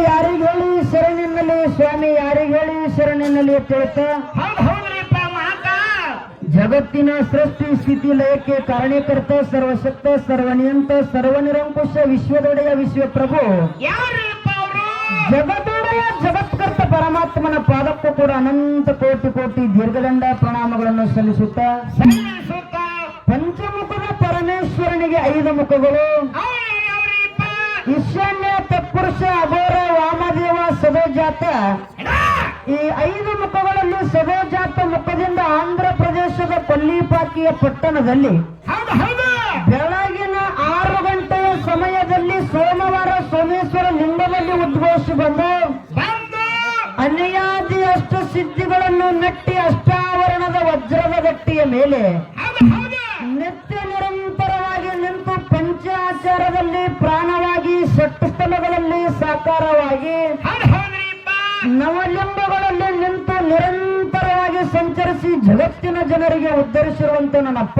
ಯಾರಿಗೆ ಹೇಳಿ ಶರಣೆನ್ನಲಿ ಸ್ವಾಮಿ, ಯಾರಿಗೆ ಹೇಳಿ ಶರಣೆನ್ನಲಿ ಅಂತ ಹೇಳ್ತಾ ಜಗತ್ತಿನ ಸೃಷ್ಟಿ ಸ್ಥಿತಿ ಲಯಕ್ಕೆ ಕಾರಣೀಕರ್ತ ಸರ್ವಶಕ್ತ ಸರ್ವನಿಯಂತ ಸರ್ವನಿರಂಕುಶ ವಿಶ್ವದೊಡೆಯ ವಿಶ್ವಪ್ರಭು ಜಗದೊಡೆಯ ಜಗತ್ಕರ್ತ ಪರಮಾತ್ಮನ ಪಾದಕ್ಕೂ ಕೂಡ ಅನಂತ ಕೋಟಿ ಕೋಟಿ ದೀರ್ಘದಂಡ ಪ್ರಣಾಮಗಳನ್ನು ಸಲ್ಲಿಸುತ್ತಾ ಪಂಚಮುಖದ ಪರಮೇಶ್ವರನಿಗೆ 5 ಮುಖಗಳು, ಈಶಾನ್ಯ ತತ್ಪುರುಷ ಅಘೋರ ವಾಮದೇವ ಸದೋಜಾತ. ಈ 5 ಮುಖಗಳಲ್ಲಿ ಸದೋಜಾತ ಮುಖದಿಂದ ಆಂಧ್ರ ಪ್ರದೇಶದ ಕೊಲ್ಲಿಪಾಕಿಯ ಪಟ್ಟಣದಲ್ಲಿ ಬೆಳಗಿನ 6 ಗಂಟೆಯ ಸಮಯದಲ್ಲಿ ಸೋಮವಾರ ಸೋಮೇಶ್ವರ ಲಿಂಗದಲ್ಲಿ ಉದ್ಘೋಷ ಬಂದು ಅನ್ಯಾದಿ ಅಷ್ಟ ಸಿದ್ಧಿಗಳನ್ನು ನೆಟ್ಟಿ ಅಷ್ಟಾವರಣದ ವಜ್ರದ ಗಟ್ಟಿಯ ಮೇಲೆ ನಿತ್ಯ ನಿರಂತರವಾಗಿ ನಿಂತು ಪಂಚಾಚಾರದಲ್ಲಿ ಪ್ರಾಣವಾಗಿ ಷಟ್ಟು ಸ್ಥಳಗಳಲ್ಲಿ ಸಾಕಾರವಾಗಿ ನವಲಿಂಬಗಳಲ್ಲಿ ನಿಂತು ನಿರಂತರವಾಗಿ ಸಂಚರಿಸಿ ಜಗತ್ತಿನ ಜನರಿಗೆ ಉದ್ಧರಿಸಿರುವಂತ ನನ್ನಪ್ಪ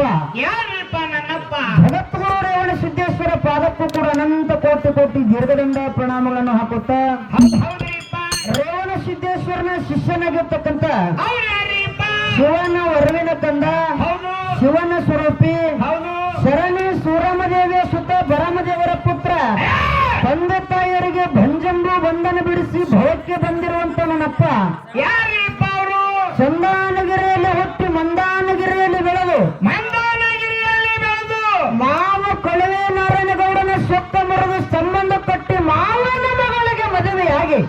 ಜಗದ್ಗುರು ರೇವಣ ಸಿದ್ದೇಶ್ವರ ಪಾದಕ್ಕೂ ಕೂಡ ಅನಂತ ಕೋಟಿ ಕೋಟಿ ದೀರ್ಘದಂಡ ಪ್ರಣಾಮಗಳನ್ನು ಹಾಕುತ್ತಾ ರೇವಣ ಸಿದ್ದೇಶ್ವರನ ಶಿಷ್ಯನಾಗಿರ್ತಕ್ಕಂಥ ಶಿವನ ವರವಿನ ಕಂದ, ಶಿವನ ಸ್ವರೂಪಿ, ಶರಣಿ ಸೂರಮದೇವಿಯ ಸುತ್ತ ಭರಮದೇವರ ಪುತ್ರ, ತಂದೆ ತಾಯಿಯರಿಗೆ ಭಂಜಂಬು ಬಂಧನ ಬಿಡಿಸಿ ಭವಕ್ಕೆ ಬಂದಿರುವಂತ ನನ್ನಪ್ಪ ಚಂದಾನಗಿರಿಯಲ್ಲಿ ಹುಟ್ಟಿ ಮಂದಾನಗಿರಿಯಲ್ಲಿ ಬೆಳೆದು ಮಾವ ಕೊಳವೆ ನಾರಾಯಣಗೌಡನ ಸೊಕ್ಕ ಮರದು ಸಂಬಂಧ ಕಟ್ಟಿ ಮಾವನ ಮಗಳಿಗೆ ಮದುವೆಯಾಗಿ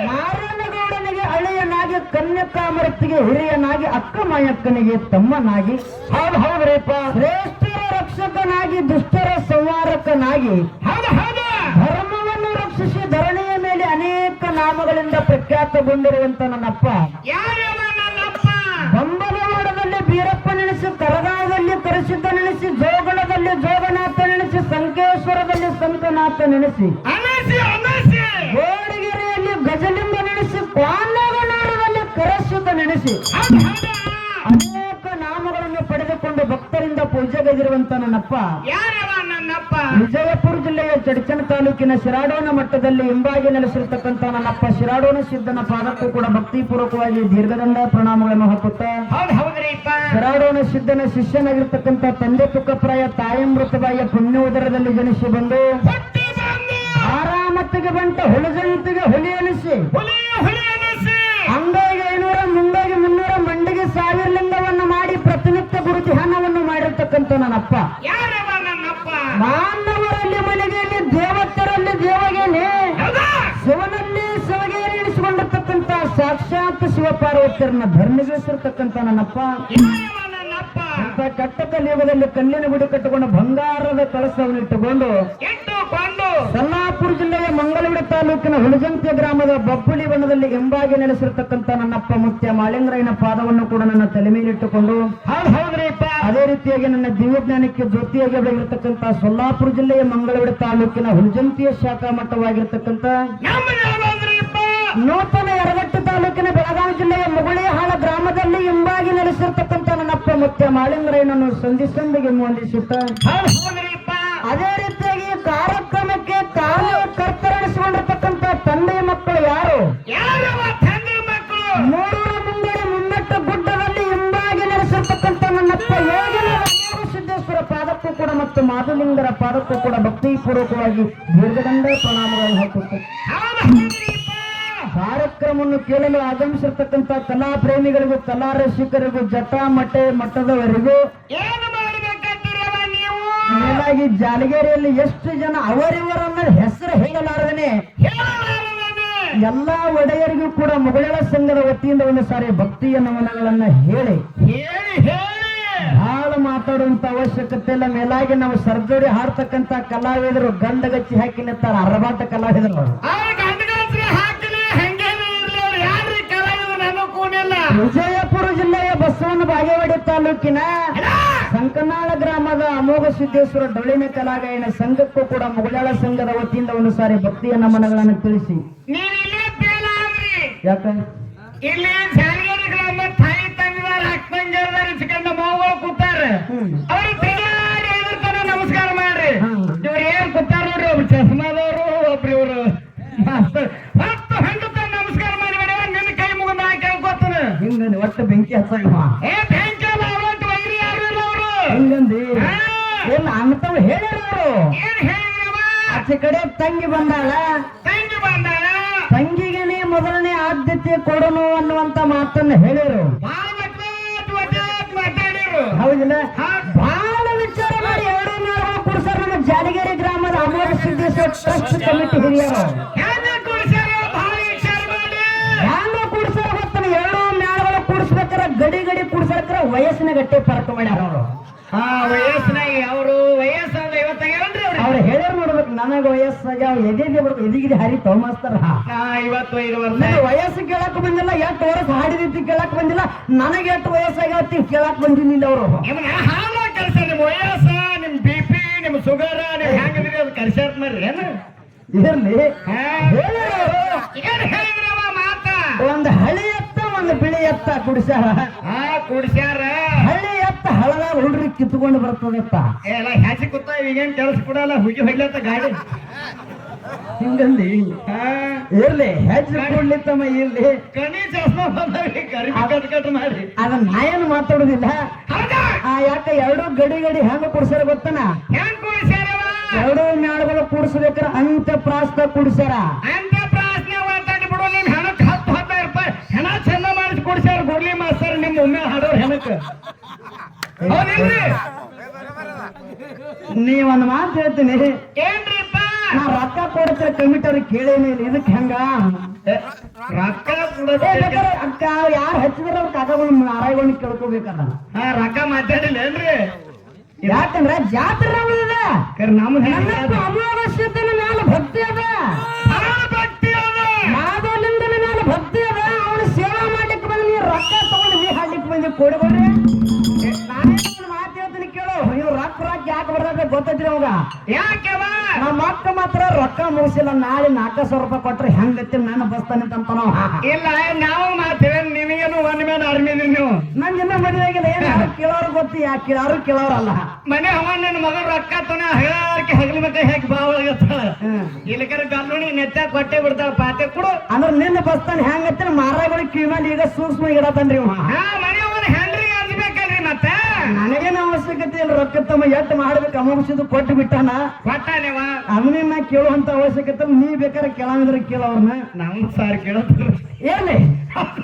ನಾರಾಯಣಗೌಡನಿಗೆ ಅಳೆಯನಾಗಿ ಕನ್ಯಕಾಮರತಿಗೆ ಹಿರಿಯನಾಗಿ ಅಕ್ಕ ಮಾಯಕ್ಕನಿಗೆ ತಮ್ಮನಾಗಿ ಹೌದ್ರಿಪ್ಪ ಶ್ರೇಷ್ಠರ ರಕ್ಷಕನಾಗಿ ದುಷ್ಟರ ಸಂಹಾರಕನಾಗಿ ಧರ್ಮವನ್ನು ರಕ್ಷಿಸಿ ಧರಣಿಯ ಮೇಲೆ ಅನೇಕ ನಾಮಗಳಿಂದ ಪ್ರಖ್ಯಾತಗೊಂಡಿರುವಂತ ನನ್ನಪ್ಪ ಬಂಬಲವಾಡದಲ್ಲಿ ಬೀರಪ್ಪ ನೆನೆಸಿ, ಕರಗಾವದಲ್ಲಿ ಕರಿಸಿದ್ದ ನೆನೆಸಿ, ಜೋಗಳದಲ್ಲಿ ಜೋಗನಾಥ ನೆನೆಸಿ, ಸಂಕೇಶ್ವರದಲ್ಲಿ ಸಂಕನಾಥ ನೆನೆಸಿ, ಗೋಡಿಗೆರೆಯಲ್ಲಿ ಗಜಲಿಂಗ ನೆನೆಸಿ, ಕ್ವಾನಗನೂರದಲ್ಲಿ ಕರಸುತ್ತ ನೆನೆಸಿ ಅನೇಕ ನಾಮಗಳನ್ನು ಪಡೆದುಕೊಂಡು ಭಕ್ತರಿಂದ ಪೂಜೆಗೈದಿರುವಂತ ನನ್ನಪ್ಪ ವಿಜಯಪುರ ಜಿಲ್ಲೆಯ ಚಡಚಣ ತಾಲೂಕಿನ ಶಿರಾಡೋನ ಮಟ್ಟದಲ್ಲಿ ಹಿಂಬಾಗಿ ನೆಲೆಸಿರ್ತಕ್ಕಂಥ ನನ್ನಪ್ಪ ಶಿರಾಡೋನ ಸಿದ್ದನ ಪಾದಕ್ಕೂ ಕೂಡ ಭಕ್ತಿಪೂರ್ವಕವಾಗಿ ದೀರ್ಘದಂಡ ಪ್ರಣಾಮಗಳನ್ನು ಹಾಕುತ್ತಾ ಶಿರಾಡೋನ ಸಿದ್ದನ ಶಿಷ್ಯನಾಗಿರ್ತಕ್ಕಂಥ ತಂದೆ ತುಕ್ಕಪ್ರಾಯ ತಾಯಮೃತಬಾಯಿಯ ಪುಣ್ಯೋದರದಲ್ಲಿ ಜನಿಸಿ ಬಂದು ಆರಾಮತ್ತಿಗೆ ಬಂಟ ಹುಲಜಂತಿಗೆ ಹುಲಿ ಅನಿಸಿ ಅಂಗೈಗೆ 500 ಮುಂಗೈಗೆ 300 ಮಂಡಿಗೆ 1000 ಲಿಂಗವನ್ನು ಮಾಡಿ ಪ್ರತಿನಿತ್ಯ ಗುರು ಧ್ಯಾನವನ್ನು ಮಾಡಿರ್ತಕ್ಕಂಥ ನನ್ನಪ್ಪ ಮಾನವರಲ್ಲಿ ಮನೆಗೆಯಲ್ಲಿ ದೇವತರಲ್ಲಿ ದೇವಗೇನೆ ಶಿವನಲ್ಲಿ ಶಿವಗೇರಿ ಎನಿಸಿಕೊಂಡಿರ್ತಕ್ಕಂಥ ಸಾಕ್ಷಾತ್ ಶಿವಪಾರ್ವತಿಯರನ್ನ ಧರ್ಮಿಗಿಸಿರ್ತಕ್ಕಂಥ ನನ್ನಪ್ಪ ಅಂತ ಕಟ್ಟ ಕಲಿಯುಗದಲ್ಲಿ ಕಲ್ಲಿನ ಗುಡಿ ಕಟ್ಟಿಕೊಂಡು ಬಂಗಾರದ ಕಳಸವನ್ನು ಇಟ್ಟುಕೊಂಡು ಸಲ್ಲಾಪುರ ಜಿಲ್ಲೆಯ ಮಂಗಳೂರು ತಾಲೂಕಿನ ಹುಲಜಂತಿಯ ಗ್ರಾಮದ ಬಬ್ಬುಳಿ ಬಣ್ಣದಲ್ಲಿ ಎಂಬಾಗಿ ನೆಲೆಸಿರ್ತಕ್ಕಂಥ ನನ್ನಪ್ಪ ಮುತ್ಯ ಮಾಳಿಂಗರಾಯನ ಪಾದವನ್ನು ಕೂಡ ನನ್ನ ತಲೆ ಮೇಲಿಟ್ಟುಕೊಂಡು ಅದೇ ರೀತಿಯಾಗಿ ನನ್ನ ದಿವ್ಯಜ್ಞಾನಕ್ಕೆ ಜ್ಯೋತಿಯಾಗಿ ಬೆಳೆದಿರ್ತಕ್ಕಂಥ ಸೊಲ್ಲಾಪುರ ಜಿಲ್ಲೆಯ ಮಂಗಳೂರು ತಾಲೂಕಿನ ಹುಲಜಂತಿಯ ಶಾಖಾ ಮಠವಾಗಿರ್ತಕ್ಕಂಥ ನೂತನ ಯರಗಟ್ಟಿ ತಾಲೂಕಿನ ಬೆಳಗಾವಿ ಜಿಲ್ಲೆಯ ಮುಗುಳಿಹಾಳ ಗ್ರಾಮದಲ್ಲಿ ಎಂಬಾಗಿ ನೆಲೆಸಿರ್ತಕ್ಕಂಥ ನನ್ನಪ್ಪ ಮುತ್ಯ ಮಾಳಿಂಗರಾಯನನ್ನು ಸಂಧಿಸಂದಿಗೆ ವಂದಿಸುತ್ತ ಅದೇ ರೀತಿಯಾಗಿ ಕಾರ್ಯಕ್ರಮಕ್ಕೆ ಕರ್ತರಿಸಿಕೊಂಡಿರ್ತಕ್ಕಂಥ ತಂದೆ ಮಕ್ಕಳು ಯಾರು 3 ಮುಂಗಡ ಮುನ್ನಟ್ಟ ಗುಡ್ಡದಲ್ಲಿ ಹಿಂಬಾಗಿ ನೆಲೆಸಿರ್ತಕ್ಕಂಥ ನನ್ನಪ್ಪ ಯೋಗಿನ ಸಿದ್ದೇಶ್ವರ ಪಾದಕ್ಕೂ ಕೂಡ ಮತ್ತು ಮಾಧುಲಿಂಗರ ಪಾದಕ್ಕೂ ಕೂಡ ಭಕ್ತಿಪೂರ್ವಕವಾಗಿ ದೀರ್ಘದಂಡ ಪ್ರಣಾಮಗಳನ್ನು ಹಾಕುತ್ತೆ ಕಾರ್ಯಕ್ರಮವನ್ನು ಕೇಳಲು ಆಗಮಿಸಿರ್ತಕ್ಕಂಥ ಕಲಾ ಪ್ರೇಮಿಗಳಿಗೂ ಕಲಾ ರಸಿಕರಿಗೂ ಮಠದವರೆಗೂ ಮೇಲಾಗಿ ಜಾಲಗೇರಿಯಲ್ಲಿ ಎಷ್ಟು ಜನ ಅವರಿವರನ್ನ ಹೆಸರು ಹೇಳಲಾರದೇನೆ ಎಲ್ಲಾ ಒಡೆಯರಿಗೂ ಕೂಡ ಮುಗಳಳ ಸಂಘದ ವತಿಯಿಂದ ಒಂದು ಸಾರಿ ಭಕ್ತಿಯ ನಮನಗಳನ್ನ ಹೇಳಿ ಬಹಳ ಮಾತಾಡುವಂತ ಅವಶ್ಯಕತೆ ಇಲ್ಲ. ಮೇಲಾಗಿ ನಾವು ಸರ್ಜೋಡಿ ಹಾಡ್ತಕ್ಕಂತ ಕಲಾವಿದರು ಗಂಡಗಚ್ಚಿ ಹಾಕಿ ನಿಂತಾರ ಅರಬಾಟ ಕಲಾವಿದರು. ವಿಜಯಪುರ ಜಿಲ್ಲೆಯ ಬಸವನ ಬಾಗೇವಾಡಿ ತಾಲೂಕಿನ ಸಂಕನಾಳ ಗ್ರಾಮದ ಅಮೋಘ ಸಿದ್ದೇಶ್ವರ ಡೊಳ್ಳಿನ ಕಲಾಗಾಯನ ಸಂಘಕ್ಕೂ ಕೂಡ ಮುಗಳಾಳ ಸಂಘದ ವತಿಯಿಂದ ಒಂದು ಸಾರಿ ಭಕ್ತಿಯ ನಮನಗಳನ್ನು ತಿಳಿಸಿ. ಯಾಕ ಇಲ್ಲಿ ಜಾಲಗೇರಿಗಳನ್ನ ತಾಯಿ ತಂದಿದಾರ ಅಕ್ಕಂಜರ್ದಾರ ಮೌಗಳು ಕೂತಾರ ಅವ್ರು ನಮಸ್ಕಾರ ಮಾಡ್ರಿ. ಇವ್ರು ಏನ್ ಕೂತಾರ ನೋಡ್ರಿ, ಒಬ್ರು ಚಸ್ಮಾದವರು, ಒಬ್ರು ಇವ್ರು ಹತ್ತು ಹಂಗತ್ತ ನಮಸ್ಕಾರ ಮಾಡಿ ಬೇಡ ನಿನ್ನ ಕೈ ಮುಗಿದ ನಾ ಕೇಳ್ಕೊತಾನೆ ಹಿಂಗಂದಿ ಒಟ್ಟು ಬೆಂಕಿ ಹಚ್ಚವ ಏ ಬ್ಯಾಂಕ್ ಅಲ್ಲ ಅವತ್ತು ವೈರಿ ಯಾರು ಇಲ್ಲ ಅವರು ಹಿಂಗಂದಿ ಏನ್ ಅಂತವ್ ಹೇಳ್ಯಾರ ಅವರು ಏನ್ ಹೇಳಿರವ ಆಚೆ ಕಡೆ ತಂಗಿ ಬಂದಾಳ ತಂಗಿ ಬಂದಾಳ ತಂಗಿಗೆನೆ ಮೊದಲನೇ ಆದ್ಯತೆ ಕೊಡೋನು ಅನ್ನುವಂತ ಮಾತನ್ನ ಹೇಳಿರು ಬಾಳ ಮಾತಾಡಿರು ಹೌದಿಲ್ಲ ಬಹಳ ವಿಚಾರ ಮಾಡಿ ಎರಡು ನಾಲ್ಕು ಕುಡ್ಸಾರ ನಮ್ಮ ಜಾಲಿಗೇರಿ ಗ್ರಾಮದ ಅಮೋಘ ಸಿದ್ದೇಶ್ವರ ಟ್ರಸ್ಟ್ ಕಮಿಟಿ ಹಿರಿಯರು ಹೆಂಗ ಕುಡಿಸ್ಯಾರ ಬಾಳ ವಿಚಾರ ಮಾಡಿ ಹ್ಯಾಂಗ ಕುಡ್ಸಾರ ಗೊತ್ತಾನ ಎರಡು ಮ್ಯಾಳಗಳು ಕುಡಿಸ್ಬೇಕಾರ ಗಡಿ ಗಡಿ ಕುಡ್ಸಾರ ವಯಸ್ಸಿನ ಗಟ್ಟೆ ಫರಕ್ ಮಾಡ್ಯಾರ ಅವರು ವಯಸ್ಸಿನಾಗ ಅವರು ವಯಸ್ಸಾದ 55 ಅವ್ರು ಹೇಳ್ಯಾರ ನೋಡ್ಬೇಕು ನನಗ ವಯಸ್ಸಾಗ ಎದೆಗೆ ಬರ್ಬೇಕು ಎದಿಗಿದೆ ಹರಿತಾವ ಮಾಸ್ತರ 55 ವರ್ಷ ವಯಸ್ಸು ಕೇಳಕ್ ಬಂದಿಲ್ಲ ಎಷ್ಟು ವರ್ಷ ಹಾಡಿದೈತಿ ಕೇಳಕ್ ಬಂದಿಲ್ಲ ನನಗೆ ಎಷ್ಟು ವಯಸ್ಸಾಗತ್ತಿ ಕೇಳಕ್ ಬಂದಿಲ್ಲ ಅವರು ನಿಮ್ಮನ್ನ ಹಾಳ ಕೆಲಸ ನಿಮ್ಮ ವಯಸ್ಸ ನಿಮ್ BP ನಿಮ್ ಶುಗರ್ ನೀವು ಹೆಂಗದ್ರಿ ಅದು ಕರ್ಸ್ಯಾರ ಮಾಡ್ರಿ ಏನು ಇರ್ಲಿ ಏನ್ ಹೇಳಿದ್ರವ ಮಾತ ಒಂದು ಹಳಿ ಎತ್ತ ಒಂದು ಬಿಳಿ ಎತ್ತ ಕುಡಿಸ್ಯಾರ ಕುಡಿಸ್ಯಾರ ಹಳ್ಳಿ ಎತ್ತ ಹಳದಾಗ ಹುಡ್ರಿ ಕಿತ್ಕೊಂಡು ಬರ್ತದತ್ತ ಎಲ್ಲ ಹ್ಯಾಸಿ ಕೂತ ಈಗೇನ್ ಕೆಲಸ ಕೊಡಲ್ಲ ಹುಗಿ ಹೊಡ್ಲತ್ತ ಗಾಡಿ ಹಿಂಗಂದಿ ಇರ್ಲಿ ಹೆಜ್ಜೆ ಕೊಡ್ಲಿತ್ತಮ್ಮ ಇರ್ಲಿ ಕಣಿ ಚಸ್ಮಾ ಬಂದವಿ ಕರಿಬಿ ಕಟ್ ಮಾಡಿ ಅದನ್ನ ನಾ ಏನು ಮಾತಾಡುದಿಲ್ಲ ಹೌದಾ ಯಾಕ ಎರಡು ಗಡಿ ಗಡಿ ಹೆಂಗ ಕುಡ್ಸಾರ ಗೊತ್ತನ ಹೆಂಗ್ ಕುಡಿಸ್ಯಾರವ ಎರಡು ಮ್ಯಾಳಗಳು ಕೂಡಿಸ್ಬೇಕಾರ ಅಂತ್ಯ ಪ್ರಾಸ್ತ ಕುಡಿಸ್ಯಾರ ಅಂತ ಪ್ರಾಸ್ನೆ ಮಾತಾಡಿ ಬಿಡು ನಿಮ್ ಹೆಣಕ್ 10,000 ರೂಪಾಯಿ ಹೆಣ ಚಂದ ಮಾಡಿಸಿ ಕೊಡ್ಸ್ಯಾರ ಗುಡ್ಲಿ ಮಾಸ್ತರ್ ನಿಮ್ ಒಮ್ಮೆ ಹಾಡೋರ್ ಹೆಣಕ್ ಹೌದಿಲ್ರಿ ನೀವೊಂದು ಮಾತು ಹೇಳ್ತೀನಿ ಏನ್ರಿಪ್ಪ ನಾ ರೊಕ್ಕ ಕೊಡ್ತೀರ ಕಮಿಟರ್ ಕೇಳೇನೇ ಇಲ್ಲ ಇದಕ್ಕೆ ಹೆಂಗ ರೊಕ್ಕ ಅಕ್ಕ ಯಾರು ಹಚ್ಚಿದ್ರ ಅವ್ರ ಕಾಕಗಳು ನಾರಾಯಣ್ ಕೇಳ್ಕೋಬೇಕಲ್ಲ ರೊಕ್ಕ ಮಾತಾಡಿಲ್ಲ ಏನ್ರಿ ಯಾಕಂದ್ರ ಜಾತ್ರೆ ನಮ್ಮ ಅಮಾವಾಸ್ಯತನ ಮ್ಯಾಲ ಭಕ್ತಿ ಅದ ಭಕ್ತಿ ಅದ ಮಾಧವಲಿಂಗನ ಮ್ಯಾಲ ಭಕ್ತಿ ಅದ ಅವನು ಸೇವಾ ಮಾಡ್ಲಿಕ್ಕೆ ಬಂದ ನೀ ರೊಕ್ಕ ತಗೊಂಡು ನೀ ಹಾಡ್ಲಿಕ್ಕೆ ಬಂದಿ ಕೊಡ್ಬೇಡ್ರಿ ನಾನೇ ಮಾತು ಹೇಳ್ತೀನಿ ಕೇಳು ಇವ್ ರೊಕ್ಕ ಯಾಕೆ ಬರ್ತದೆ ಗೊತ್ತೈತ್ರಿ ಅವಾಗ ಯಾಕೆವ ನಮ್ಮ ಅಕ್ಕ ಮಾತ್ರ ರೊಕ್ಕ ಮುಗಿಸಿಲ್ಲ ನಾಳೆ 400 ರೂಪಾಯಿ ಕೊಟ್ರೆ ಹೆಂಗತ್ತಿ ನಾನು ಬಸ್ತಾನೆ ಅಂತ ನಾವು ಇಲ್ಲ ನಾವು ಮಾತೇವೆ ನಿಮಗೇನು ಒಂದ್ ಮೇಲೆ ಅರ್ಮಿದ್ರಿ ನೀವು ನನ್ ಜನ ಮದುವೆ ಆಗಿಲ್ಲ ಏನ್ ಯಾರು ಕೇಳೋರು ಗೊತ್ತು ಯಾಕೆ ಯಾರು ಕೇಳೋರಲ್ಲ ಮನೆ ಹವ ನಿನ್ನ ಮಗ ರೊಕ್ಕ ತನ ಹಗಲಕ್ಕೆ ಹಗಲ ಮಕ್ಕ ಹೇಗೆ ಬಾವಳಗತ್ತಾಳ ಇಲ್ಲಕರ ಗಲ್ಲುಣಿ ನೆತ್ತ ಕೊಟ್ಟೆ ಬಿಡ್ತಾಳ ಪಾತೆ ಕೊಡು ಅಂದ್ರೆ ನಿನ್ನ ಬಸ್ತಾನೆ ಹೆಂಗತ್ತಿ ಮಾರಾಗಳು ಕಿವಿಮಲ್ಲಿ ಈಗ ಸೂಕ್ಷ್ಮ ಇಡತನ್ರಿ ಮನೆ ಅವನ ಹೆಂಡ್ರಿಗೆ ಅಂಜಬೇಕಲ್ರಿ ಮತ್ತೆ ನನಗೇನು ಅವಶ್ಯಕತೆ ಇಲ್ಲ ರೊಕ್ಕ ತಮ್ಮ ಎಟ್ಟು ಮಾಡ್ಬೇಕು ಅಮೌಷಿದು ಕೊಟ್ಟು ಬಿಟ್ಟಾನ ಕೊಟ್ಟಾನೇವ ಅವನನ್ನ ಕೇಳುವಂತ ಅವಶ್ಯಕತೆ ನೀ ಬೇಕಾದ್ರೆ ಕೇಳಂದ್ರೆ ಕೇಳೋರ್ನ ನಮ್ ಸಾರ್ ಕೇಳೋದು ಏನ್ರಿ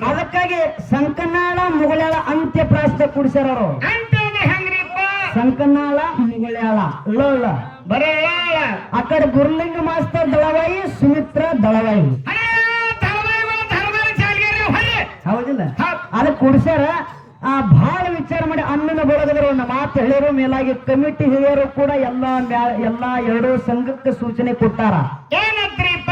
ಅದಕ್ಕಾಗಿ ಸಂಕನಾಳ ಮುಗಳಾಳ ಅಂತ್ಯ ಪ್ರಾಸ್ತ ಕುಡಿಸ್ಯಾರ ಅವರು ಅಂತ ಹೆಂಗ್ರಿಪ್ಪ ಸಂಕನಾಳ ಮುಗಳಾಳ ಇಲ್ಲ ಬರೇ ಆ ಕಡೆ ಗುರುಲಿಂಗ ಮಾಸ್ತರ್ ದಳವಾಯಿ ಸುಮಿತ್ರ ದಳವಾಯಿ ಹೌದಿಲ್ಲ ಅದಕ್ಕೆ ಕುಡಿಸ್ಯಾರ ಬಹಳ ವಿಚಾರ ಮಾಡಿ ಅಣ್ಣನ ಬಳಗದರು ಒಂದು ಮಾತು ಹೇಳಿರೋ ಮೇಲಾಗಿ ಕಮಿಟಿ ಹಿರಿಯರು ಕೂಡ ಎಲ್ಲಾ ಎರಡು ಸಂಘಕ್ಕೆ ಸೂಚನೆ ಕೊಟ್ಟಾರ ಏನಂತ್ರಿಪ್ಪ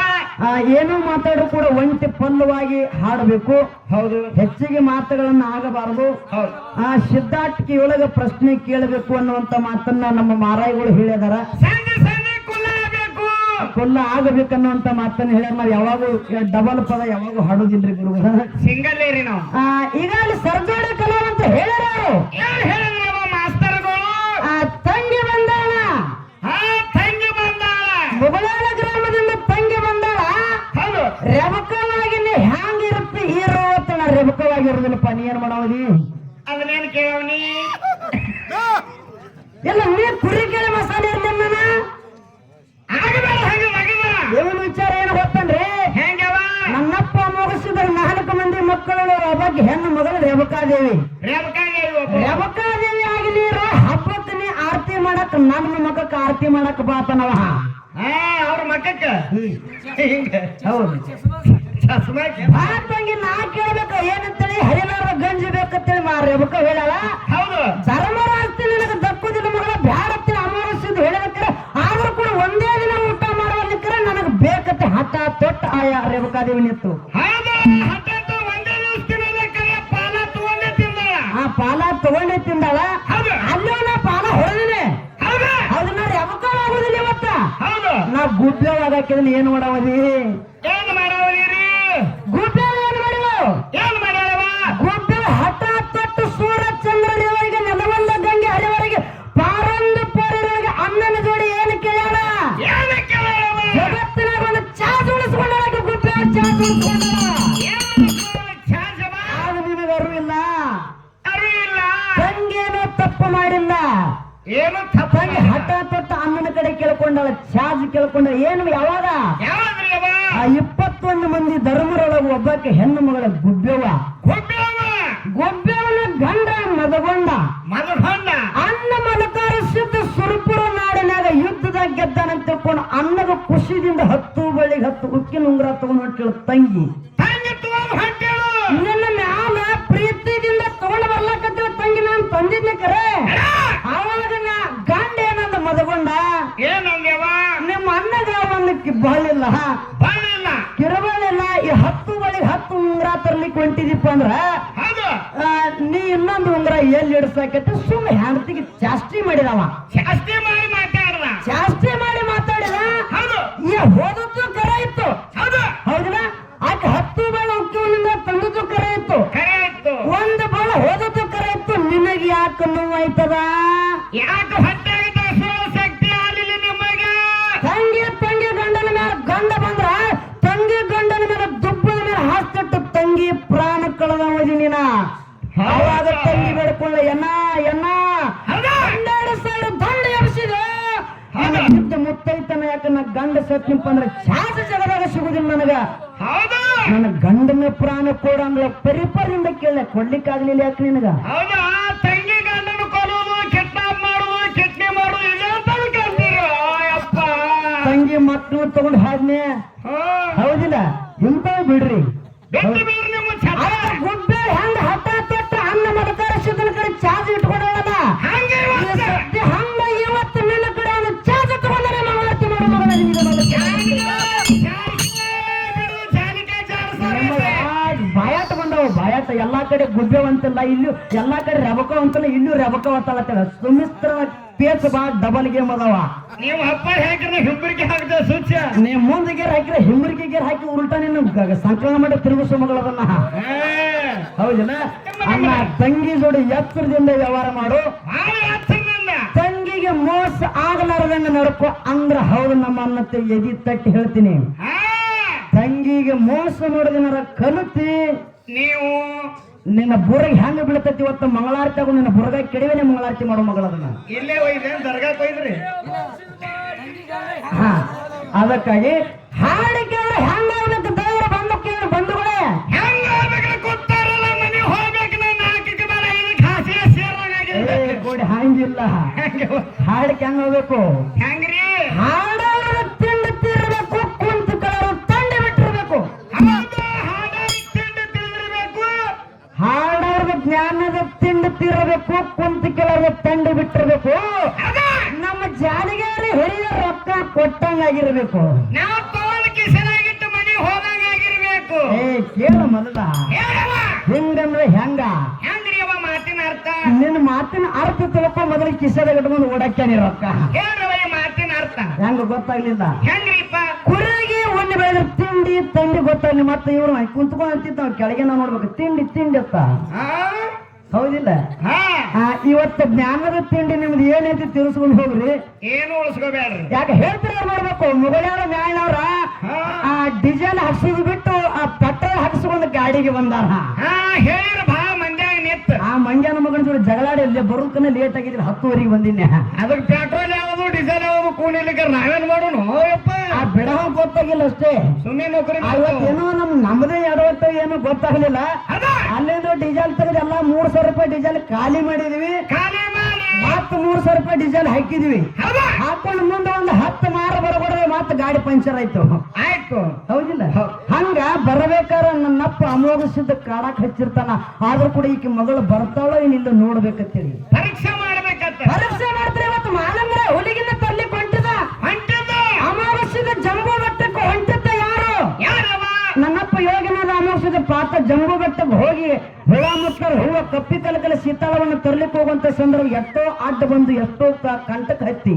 ಏನೋ ಮಾತಾಡೋ ಕೂಡ ಒಂಟಿ ಪಲ್ಲವಾಗಿ ಹಾಡಬೇಕು ಹೌದು ಹೆಚ್ಚಿಗೆ ಮಾತುಗಳನ್ನ ಆಗಬಾರದು ಸಿದ್ಧಾರ್ಥಿಕೆ ಒಳಗ ಪ್ರಶ್ನೆ ಕೇಳಬೇಕು ಅನ್ನುವಂತ ಮಾತನ್ನ ನಮ್ಮ ಮಾರಾಯಿಗಳು ಹೇಳಿದಾರ ಕೊಲ್ಲ ಆಗಬೇಕನ್ನುವಂತ ಮಾತನ್ನ ಹೇಳ್ಯಾರ ನಾವ್ ಯಾವಾಗೂ ಡಬಲ್ ಪದ ಯಾವಾಗೂ ಹಾಡೋದಿಲ್ರಿ ಗುರುಗಳ ಸಿಂಗಲ್ ಏರಿ ನಾವು ಈಗ ಅಲ್ಲಿ ಸರ್ಜೋಡಿ ಕಲಾ ಅಂತ ಹೇಳ್ಯಾರ ಮಾಸ್ತರ್ಗಳು ತಂಗಿ ಬಂದಾಳ ತಂಗಿ ಬಂದಾಳ ಮುಗಳಾಳ ಗ್ರಾಮದಿಂದ ತಂಗಿ ಬಂದಾಳ ಹೌದು ರೆಬಕವಾಗಿ ನೀ ಹ್ಯಾಂಗ ಇರುತ್ತೆ ಹೀರೋ ಅಂತ ನಾ ರೆಬಕವಾಗಿರೋದಿಲ್ಲಪ್ಪ ನೀ ಏನ್ ಮಾಡವನಿ ಅದನ್ನೇನು ಕೇಳವನಿ ಎಲ್ಲ ನೀ ಕುರಿ ಕೇಳಿ ಮಸಾಲೆ ಇರ್ಲಿಲ್ಲ ಏನು ವಿಚಾರ ಏನು ಗೊತ್ತನ್ರಿ ಹೆಂಗವ ನನ್ನಪ್ಪ ಮುಗಿಸಿದ 4 ಮಂದಿ ಮಕ್ಕಳು ಒಬ್ಬಕ್ಕೆ ಹೆಣ್ಣು ಮಗಳು ರೇವಕಾದೇವಿ ರೇವಕಾದೇವಿ ಆಗಿ ನೀರು ಹಬ್ಬಕ್ಕೆ ನೀ ಆರತಿ ಮಾಡಕ್ ನನ್ನ ಮಕ್ಕಕ್ಕ ಆರತಿ ಮಾಡಕ್ ಬಾತನವ ಅವ್ರ ಮಕ್ಕಕ್ಕ ಹೌದು ತಂಗಿ ನಾ ಕೇಳ್ಬೇಕ ಏನಂತೇಳಿ ಹರಿಲಾರ ಗಂಜಿ ಬೇಕಂತೇಳಿ ರೇವಕ ಹೇಳಲ್ಲ ಹೌದು ಧರ್ಮರಾಸ್ತಿ ನಿನಗೆ ದಕ್ಕುದಿಲ್ಲ ಮಗಳ ಬ್ಯಾಡತ್ತಿ ಅಮಾವಾಸ್ಯದು ಹೇಳಬೇಕ್ರೆ ಆದ್ರೂ ಕೂಡ ಒಂದೇ ದಿನ ಊಟ ಮಾಡುವಲ್ಲಿಕ್ರೆ ನನಗೆ ಬೇಕತ್ತೆ ಹಠ ತೊಟ್ಟ ಆಯಾ ರೇವಕಾದೇವಿ ನಿತ್ತು ಪಾಲ ತಗೊಂಡೇ ತಿಂದಾಳ ಅಲ್ಲೂ ನಾ ಪಾಲ ಹೊಡೆದಿನಿ ಅದನ್ನ ರೇವಕ ಆಗೋದಿಲ್ಲ ಇವತ್ತ ನಾ ಗುಡ್ಡವಾಗಾಕಿದ್ರೆ ಏನ್ ಮಾಡವದಿ ಏನ್ ಮಾಡವದಿರಿ ಗುಡ್ಡ ಏನ್ ಮಾಡಿವ ಏನ್ ಮಾಡ್ಯಾವ ಗುಡ್ಡ ಹಠ ತೊಟ್ಟು ಸೂರ್ಯ ಚಂದ್ರ ದೇವರಿಗೆ ನೆಲವಲ್ಲ ಗಂಗೆ ಹರಿವರಿಗೆ ಪಾರಂದು ಪೋರರಿಗೆ ಅಣ್ಣನ ಜೋಡಿ ಏನು ಕೇಳ್ಯಾಳ ಜಗತ್ತಿನಾಗ ಒಂದು ಚಾ ಜೋಡಿಸ್ಕೊಂಡ ಆಗ ನಿನಗೆ ಅರಿವಿಲ್ಲ ಅರಿವಿಲ್ಲ ತಂಗೇನೋ ತಪ್ಪು ಮಾಡಿಲ್ಲ ಏನು ತಂಗಿ ಹಠ ತೊಟ್ಟ ಅಣ್ಣನ ಕಡೆ ಕೇಳ್ಕೊಂಡಳ ಚಾರ್ಜ್ ಕೇಳ್ಕೊಂಡ ಏನು ಯಾವಾಗ ಯಾವ್ದ್ರಿ ಅವ ಆ 21 ಮಂದಿ ಧರ್ಮರೊಳಗೆ ಒಬ್ಬಕ್ಕೆ ಹೆಣ್ಣು ಮಗಳ ಗುಬ್ಬೆವ ಗೊಬ್ಬೆವನ ಗಂಡ ಮದಗೊಂಡ ಅನ್ನ ಮಲಕಾರಿಸಿದ್ದ ಸುರಪುರ ನಾಡಿನಾಗ ಯುದ್ಧದಾಗ ಗೆದ್ದಾನಂತ ತಿಳ್ಕೊಂಡು ಅನ್ನದ ಖುಷಿದಿಂದ 10 ಬಳಿಗೆ 10 ಉಕ್ಕಿನ ಉಂಗುರ ತಗೊಂಡು ಹೊಂಟೇಳು ತಂಗಿ ನಿನ್ನ ಮ್ಯಾಲ ಪ್ರೀತಿದಿಂದ ತಗೊಂಡು ಬರ್ಲಾಕಂತೇಳಿ ತಂಗಿ ನಾನು ತಂದಿದ್ನೆ ಕರೆ ಅವಾಗ ಗಂಡ ಏನಂದ ಮದಗೊಂಡ ಏನಂದ್ಯವ ನಿಮ್ಮ ಅಣ್ಣಗ ಒಂದು ಬಹಳಿಲ್ಲ ಕಿರಬಳಿಲ್ಲ ಈ 10 ಬಳಿಗೆ 10 ಉಂಗುರ ತರ್ಲಿಕ್ಕೆ ಹೊಂಟಿದಿಪ್ಪ ಅಂದ್ರ ನೀ ಇನ್ನೊಂದು ಉಂಗುರ ಎಲ್ಲಿ ಇಡ್ಸಾಕತ್ತೆ ಸುಮ್ಮನೆ ಹೆಂಡತಿಗೆ ಜಾಸ್ತಿ ಮಾಡಿದವ ಜಾಸ್ತಿ ಮಾಡಿ ಮಾತಾಡಿದ ಹೋದದ್ದು ಕರೆ ಇತ್ತು ಹೌದಿಲ್ಲ ಆಕೆ 10 ಬಾಳ ಉಕ್ಕಿನಿಂದ ತಂದದ್ದು ಕರೆ ಇತ್ತು ಒಂದು ಬಾಳ ಹೋದದ್ದು ಕರೆ ಇತ್ತು ನಿನಗೆ ಯಾಕೆ ನೋವಾಯ್ತದ ಯಾಕೆ ಹೊಟ್ಟೆಗೆ ಶಕ್ತಿ ಆಗಲಿಲ್ಲ ನಿಮಗೆ ತಂಗಿ ಗಂಡನ ಮೇಲೆ ಗಂಡ ಬಂದ್ರ ತಂಗಿ ಗಂಡನ ಮೇಲೆ ದುಬ್ಬದ ಮೇಲೆ ಹಾಸ್ತಿಟ್ಟು ತಂಗಿ ಪ್ರಾಣ ಕಳೆದ ನೀನ ಅವಾಗ ತಂಗಿ ಬೇಡ್ಕೊಳ್ಳ ಎನ್ನ 12,000 ದಂಡ ಎಬ್ಸಿದೆ ಮುತ್ತೈತನ ಯಾಕೆ ನಾ ಗಂಡ ಸತ್ನಿಪ್ಪ ಅಂದ್ರೆ ಚಾಸ ಜಗದಾಗ ಸಿಗುದಿಲ್ಲ ನನಗ ನನ್ನ ಗಂಡನ ಪ್ರಾಣ ಕೊಡ ಅಂದ್ರ ಪರಿಪರಿಂದ ಕೇಳ ಕೊಡ್ಲಿಕ್ಕಾಗ್ಲಿಲ್ಲ ಯಾಕೆ ನಿನಗ ತಂಗಿ ಗಂಡನ ಕೊಡೋದು ಕಿಡ್ನಾಪ್ ಮಾಡೋದು ಕಿಡ್ನಿ ಮಾಡೋದು ಇದೆ ಅಂತ ಕಲ್ತಿರೋ ಅಪ್ಪ ತಂಗಿ ಮಕ್ಕಳು ತಗೊಂಡು ಹಾದ್ನೆ ಹೌದಿಲ್ಲ ಇಂಥವ್ ಬಿಡ್ರಿ ಗುಡ್ಡೆ ಹೆಂಗ ಹಠ ತೊಟ್ಟ ಅನ್ನ ಮಲಕಾರಿಸಿದನ ಕಡೆ ಚಾರ್ಜ್ ಇಟ್ಕೊಂಡವಲ್ಲ ಸದ್ಯ ಹಂಗ ಇವತ್ತು ನಿನ್ನ ಕಡೆ ಅವನು ಚಾರ್ಜ್ ತಗೊಂಡರೆ ಮಂಗಳಾರತಿ ಮಾಡೋ ಮಗಳ ಬಾಯಾಟ ಬಂದವು ಬಾಯಾಟ ಎಲ್ಲಾ ಕಡೆ ಗುಡ್ಡೆವಂತಲ್ಲ ಇಲ್ಲೂ ಎಲ್ಲಾ ಕಡೆ ರಬಕವಂತಲ್ಲ ಇಲ್ಲೂ ರಬಕವಂತಲ್ಲ ಸುಮಿತ್ರ ಪೇಸ್ ಬಾ ಡಬಲ್ ಗೇಮ್ ಅದಾವ ನೀವು ಅಪ್ಪ ಹಾಕಿದ್ರೆ ಹಿಮ್ಮರಿಗೆ ಹಾಕಿದ ಸೂಚ್ಯ ನೀವು ಮುಂದೆ ಗೇರ್ ಹಾಕಿದ್ರೆ ಹಿಮ್ಮರಿಗೆ ಗೇರ್ ಹಾಕಿ ಉಲ್ಟಾ ನೀನು ಸಂಕಲನ ಮಾಡಿ ತಿರುಗಿಸೋ ಮಗಳದನ್ನ ಹೌದಿಲ್ಲ ಅನ್ನ ತಂಗಿ ಜೋಡಿ ಎತ್ತರದಿಂದ ವ್ಯವಹಾರ ಮಾಡು ತಂಗಿಗೆ ಮೋಸ ಆಗಲಾರದಂಗ ನಡ್ಕೊ ಅಂದ್ರ ಹೌದು ನಮ್ಮ ಅನ್ನತ್ತೆ ಎದಿ ತಟ್ಟಿ ಹೇಳ್ತೀನಿ ತಂಗಿಗೆ ಮೋಸ ನೋಡಿದನಾರ ಕಲಿತಿ ನೀವು ನಿನ್ನ ಬುರಗೆ ಹೆಂಗ ಬೀಳ್ತೈತಿ ಇವತ್ತು ಮಂಗಳಾರತಿ ಆಗು ನಿನ್ನ ಬುರಗ ಕೆಡವೇನೆ ಮಂಗಳಾರತಿ ಮಾಡೋ ಮಗಳದನ್ನ ಇಲ್ಲೇ ಒಯ್ದೇನ್ ದರ್ಗಾಕ್ ಒಯ್ದ್ರಿ ಅದಕ್ಕಾಗಿ ಹಾಡಿಕೆ ಹೆಂಗಾಗ್ಬೇಕು ದೇವರ ಬಂದು ಕೇಳಿ ಬಂಧುಗಳೇ ಹೆಂಗಾಗ್ಬೇಕು ಕೂತಾರಲ್ಲ ಮನೆ ಹೋಗ್ಬೇಕು ನಾನು ಹಾಕಿಗೆ ಬೇಡ ಇದಕ್ಕೆ ಹಾಸಿ ಗೋಡಿ ಹಂಗಿಲ್ಲ ಹಾಡಿಕೆ ಹೆಂಗ ಹೋಗ್ಬೇಕು ಹೆಂಗ್ರಿ ಹಾಡೋರು ತಿಂಡಿ ತೀರ್ಬೇಕು ಕುಂತು ಕಳರು ತಂಡಿ ಬಿಟ್ಟಿರ್ಬೇಕು ಹಾಡೋರ್ಗ ಜ್ಞಾನದ ತಿಂಡಿ ತೀರಬೇಕು ಕುಂತು ಕೆಲವ್ರ ತಂಡಿ ಬಿಟ್ಟಿರ್ಬೇಕು ನಮ್ಮ ಜಾಲಿಗಾರಿ ಹಿರಿಯ ರೊಕ್ಕ ಕೊಟ್ಟಂಗಾಗಿರ್ಬೇಕು ನಾವು ತೋಲ್ ಕಿಸನಾಗಿಟ್ಟು ಮನೆ ಹೋದಂಗಾಗಿರ್ಬೇಕು ಕೇಳ ಮೊದಲ ಹಿಂಗಂದ್ರೆ ಹೆಂಗ ಹೆಂಗ್ರಿ ಅವ ಮಾತಿನ ಅರ್ಥ ನಿನ್ನ ಮಾತಿನ ಅರ್ಥ ತಿಳ್ಕೊ ಮೊದಲು ಕಿಸದ ಇಟ್ಕೊಂಡು ಓಡಾಕ್ಯಾನಿ ರೊಕ್ಕ ಹೇಳ್ರವ ಮಾತಿನ ಅರ್ಥ ಹೆಂಗ ಗೊತ್ತಾಗ್ಲಿಲ್ಲ ಹೆಂಗ್ರಿಪ್ಪ ಕುರಿಗೆ ಒಂದು ಬೆಳೆದ್ರೆ ತಿಂಡಿ ತಂಡಿ ಗೊತ್ತಾಗ್ಲಿ ಮತ್ತೆ ಇವ್ರು ಕುಂತ್ಕೊಂಡು ಅಂತಿತ್ತು ನಾವು ಕೆಳಗೆ ನಾವು ನೋಡ್ಬೇಕು ತಿಂಡಿ ತಿಂಡಿ ಅತ್ತ ಹೌದಿಲ್ಲ ಇವತ್ತು ಜ್ಞಾನದ ತಿಂಡಿ ನಿಮ್ದು ಏನೈತಿ ತಿರ್ಸ್ಕೊಂಡು ಹೋಗ್ರಿ ಏನು ಉಳಿಸ್ಕೋಬೇಡ್ರಿ ಯಾಕೆ ಹೇಳ್ತೀರ ನೋಡ್ಬೇಕು ಮುಗಳಾರ ನ್ಯಾಯನವ್ರ ಆ ಡೀಸೆಲ್ ಹಾಕ್ಸೋದು ಬಿಟ್ಟು ಆ ಪೆಟ್ರೋಲ್ ಹಾಕ್ಸ್ಕೊಂಡು ಗಾಡಿಗೆ ಬಂದಾರ ಹೇಳಿರ ಬಾ ಮಂಡ್ಯಾಗ ನಿತ್ ಆ ಮಂಡ್ಯನ ಮಗನ ಜೋಡಿ ಜಗಳಾಡಿ ಅಲ್ಲಿ ಬರೋದಕ್ಕನ್ನ ಲೇಟ್ ಆಗಿದ್ರೆ 10 ಬಂದಿನಿ ಅದಕ್ಕೆ ಪೆಟ್ರೋಲ್ ಯಾವುದು ಡೀಸೆಲ್ ಯಾವುದು ಕೂಣಿಲಿಕ್ಕೆ ನಾವೇನ್ ಮಾಡೋಣ ಆ ಬಿಡಹ ಗೊತ್ತಾಗಿಲ್ಲ ಅಷ್ಟೇ ಸುಮ್ಮನೆ ನೌಕರಿ ಏನೋ ನಮ್ಮದೇ ಎಡವತ್ತ ಏನೋ ಗೊತ್ತಾಗ್ಲಿಲ್ಲ ಅಲ್ಲೇನೋ ಡೀಸೆಲ್ ತೆಗೆದು ಎಲ್ಲ 3,000 ರೂಪಾಯಿ ಡೀಸೆಲ್ ಖಾಲಿ ಮಾಡಿದ್ವಿ ಮತ್ತ 3,000 ರೂಪಾಯಿ ಡೀಸೆಲ್ ಹಾಕಿದ್ವಿ ಹಾಕೊಂಡು ಮುಂದೆ ಒಂದು 10 ಮಾರ ಬರಬಾರ್ದು ಮತ್ತ ಗಾಡಿ ಪಂಚರ್ ಆಯ್ತು ಹೌದಿಲ್ಲ ಹಂಗ ಬರಬೇಕಾರ ನನ್ನಪ್ಪ ಅಮೋಘಸಿದ್ದ ಕಾಡಕ್ ಹಚ್ಚಿರ್ತಾನ ಆದ್ರೂ ಕೂಡ ಈಕೆ ಮಗಳು ಬರ್ತಾಳೋ ಏನಿಲ್ಲ ನೋಡ್ಬೇಕಂತೇಳಿ ಪರೀಕ್ಷೆ ಮಾಡ್ಬೇಕಂತ ಪರೀಕ್ಷೆ ಮಾಡ್ತಾರೆ ಇವತ್ತು ಮಾಲಂಗ್ರೆ ಹುಲಿಗಿನ ತರ್ಲಿಕ್ಕೆ ಹೊಂಟಿದ ಅಮಾವಾಸ್ಯದ ಜಂಬೂ ಬೆಟ್ಟಕ್ಕೆ ಹೊಂಟಿದ್ದ ಯಾರು ನನ್ನಪ್ಪ ಯೋಗಿನಾದ ಅಮಾವಾಸ್ಯದ ಪಾತ ಜಂಬೂ ಬೆಟ್ಟಕ್ಕೆ ಹೋಗಿ ಹುಳ ಮುಕ್ಕರ್ ಹೂವ ಕಪ್ಪಿ ಕಲಕಲ ಶೀತಾಳವನ್ನು ತರ್ಲಿಕ್ಕೆ ಹೋಗುವಂತ ಸಂದರ್ಭ ಎಷ್ಟೋ ಅಡ್ಡ ಬಂದು ಎಷ್ಟೋ ಕಂಟಕ್ಕೆ ಹತ್ತಿ